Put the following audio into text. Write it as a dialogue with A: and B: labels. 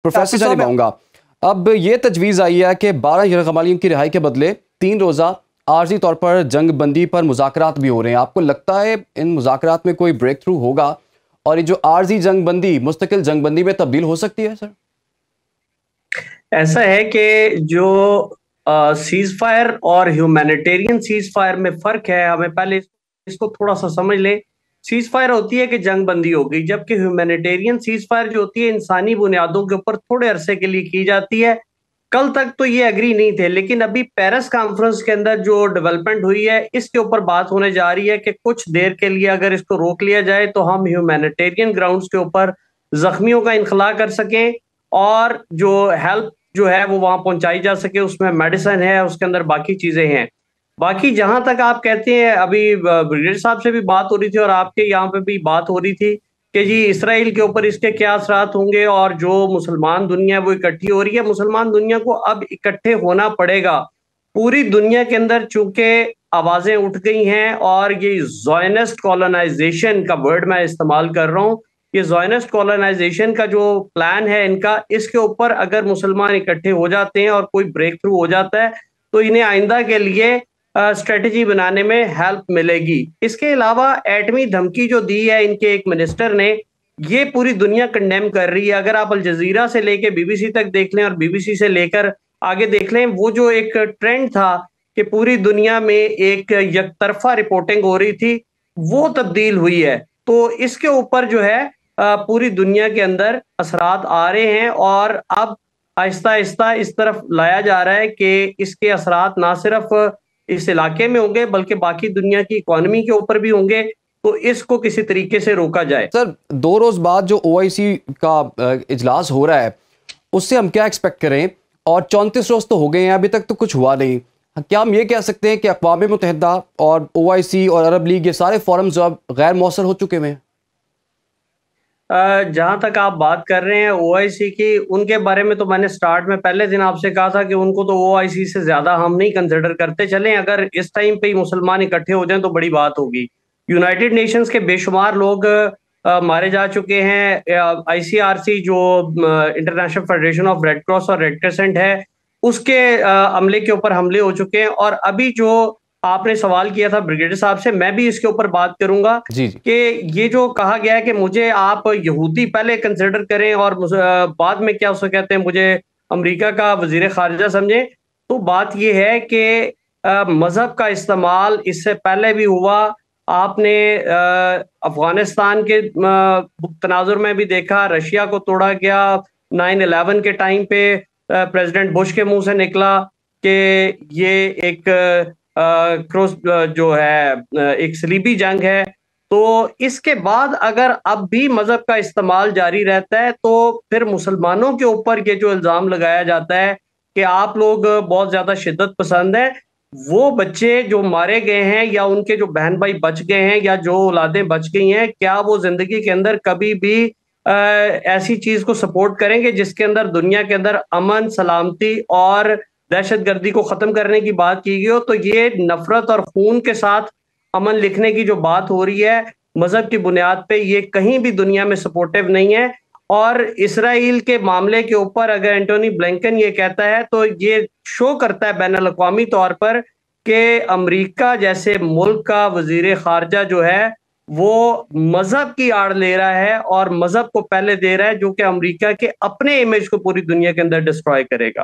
A: Professor جانب آؤں گا. اب یہ تجویز آئی ہے کہ 12 یرغمالیوں کی رہائی کے بدلے 3 روزہ عارضی طور پر جنگ بندی پر مذاکرات بھی ہو رہے ہیں. آپ کو لگتا ہے ان مذاکرات میں کوئی بریک تھرو ہوگا اور یہ جو عارضی جنگ بندی مستقل جنگ بندی میں تبدیل ہو سکتی ہے؟ سر
B: ایسا ہے کہ جو سیز فائر اور ہیومینیٹیرین سیز فائر میں فرق ہے. ہمیں پہلے اس کو تھوڑا سا سمجھ لیں. سیز فائر ہوتی ہے کہ جنگ بندی ہو گئی، جبکہ ہیومینیٹیرین سیز فائر جو ہوتی ہے انسانی بنیادوں کے اوپر تھوڑے عرصے کے لیے کی جاتی ہے. کل تک تو یہ ایگری نہیں تھے، لیکن ابھی پیرس کانفرنس کے اندر جو ڈیولپمنٹ ہوئی ہے اس کے اوپر بات ہونے جا رہی ہے کہ کچھ دیر کے لیے اگر اس کو روک لیا جائے تو ہم ہیومینیٹیرین گراؤنڈز کے اوپر زخمیوں کا انخلاء کر سکیں اور جو ہیلپ جو ہے وہ وہاں پہنچائی جا سکے. اس میں میڈیسن ہے، اس کے اندر باقی چیزیں ہیں. باقی جہاں تک آپ کہتے ہیں، ابھی بریگیڈیئر صاحب سے بھی بات ہو رہی تھی اور آپ کے یہاں پہ بھی بات ہو رہی تھی کہ جی اسرائیل کے اوپر اس کے کیا اثرات ہوں گے، اور جو مسلمان دنیا وہ اکٹھی ہو رہی ہے. مسلمان دنیا کو اب اکٹھے ہونا پڑے گا. پوری دنیا کے اندر چونکہ آوازیں اٹھ گئی ہیں اور یہ زائنسٹ کالونائزیشن کا ورڈ میں استعمال کر رہا ہوں. یہ زائنسٹ کالونائزیشن کا جو پلان ہے ان کا، اس کے اوپر اگر مسلمان اکٹھے ہو جاتے ہیں اور کوئی بریک تھرو ہو جاتا ہے تو انہیں آئندہ کے لیے اسٹریٹجی بنانے میں ہیلپ ملے گی. اس کے علاوہ ایٹمی دھمکی جو دی ہے ان کے ایک منسٹر نے، یہ پوری دنیا کنڈیم کر رہی ہے. اگر آپ الجزیرہ سے لے کے بی بی سی تک دیکھ لیں اور بی بی سی سے لے کر آگے دیکھ لیں، وہ جو ایک ٹرینڈ تھا کہ پوری دنیا میں ایک یک طرفہ رپورٹنگ ہو رہی تھی، وہ تبدیل ہوئی ہے. تو اس کے اوپر جو ہے پوری دنیا کے اندر اثرات آ رہے ہیں اور اب آہستہ آہستہ اس طرف لایا جا رہا ہے کہ اس کے اثرات نہ صرف اس علاقے میں ہوں گے بلکہ باقی دنیا کی اکانومی کے اوپر بھی ہوں گے. تو اس کو کسی طریقے سے روکا جائے.
A: سر 2 روز بعد جو OIC کا اجلاس ہو رہا ہے اس سے ہم کیا ایکسپیکٹ کریں؟ اور 34 روز تو ہو گئے ہیں، ابھی تک تو کچھ ہوا نہیں. کیا ہم یہ کہہ سکتے ہیں کہ اقوام متحدہ اور OIC اور عرب لیگ یہ سارے فورمز اب غیر مؤثر ہو چکے ہیں؟
B: جہاں تک آپ بات کر رہے ہیں OIC کی، ان کے بارے میں تو میں نے سٹارٹ میں پہلے دن آپ سے کہا تھا کہ ان کو تو OIC سے زیادہ ہم نہیں کنسیڈر کرتے. چلیں اگر اس ٹائم پہ ہی مسلمان اکٹھے ہو جائیں تو بڑی بات ہوگی. یونائٹڈ نیشنز کے بے شمار لوگ مارے جا چکے ہیں. ICRC جو international federation of red cross اور ریڈ کرسنٹ ہے، اس کے عملے کے اوپر حملے ہو چکے ہیں. اور ابھی جو آپ نے سوال کیا تھا بریگیڈیئر صاحب سے، میں بھی اس کے اوپر بات کروں گا کہ یہ جو کہا گیا ہے کہ مجھے آپ یہودی پہلے کنسیڈر کریں اور بعد میں کیا اسے کہتے ہیں مجھے امریکہ کا وزیر خارجہ سمجھیں. تو بات یہ ہے کہ مذہب کا استعمال اس سے پہلے بھی ہوا. آپ نے افغانستان کے تناظر میں بھی دیکھا، رشیا کو توڑا گیا. 9/11 کے ٹائم پہ پریزیڈنٹ بش کے منہ سے نکلا کہ یہ ایک کروس جو ہے ایک صلیبی جنگ ہے. تو اس کے بعد اگر اب بھی مذہب کا استعمال جاری رہتا ہے تو پھر مسلمانوں کے اوپر یہ جو الزام لگایا جاتا ہے کہ آپ لوگ بہت زیادہ شدت پسند ہیں، وہ بچے جو مارے گئے ہیں یا ان کے جو بہن بھائی بچ گئے ہیں یا جو اولادیں بچ گئی ہیں، کیا وہ زندگی کے اندر کبھی بھی ایسی چیز کو سپورٹ کریں گے جس کے اندر دنیا کے اندر امن، سلامتی اور دہشت گردی کو ختم کرنے کی بات کی گئی ہو؟ تو یہ نفرت اور خون کے ساتھ امن لکھنے کی جو بات ہو رہی ہے مذہب کی بنیاد پہ، یہ کہیں بھی دنیا میں سپورٹیو نہیں ہے. اور اسرائیل کے معاملے کے اوپر اگر اینٹونی بلنکن یہ کہتا ہے تو یہ شو کرتا ہے بین الاقوامی طور پر کہ امریکہ جیسے ملک کا وزیر خارجہ جو ہے وہ مذہب کی آڑ لے رہا ہے اور مذہب کو پہلے دے رہا ہے، جو کہ امریکہ کے اپنے امیج کو پوری دنیا کے اندر ڈسٹروائے کرے گا.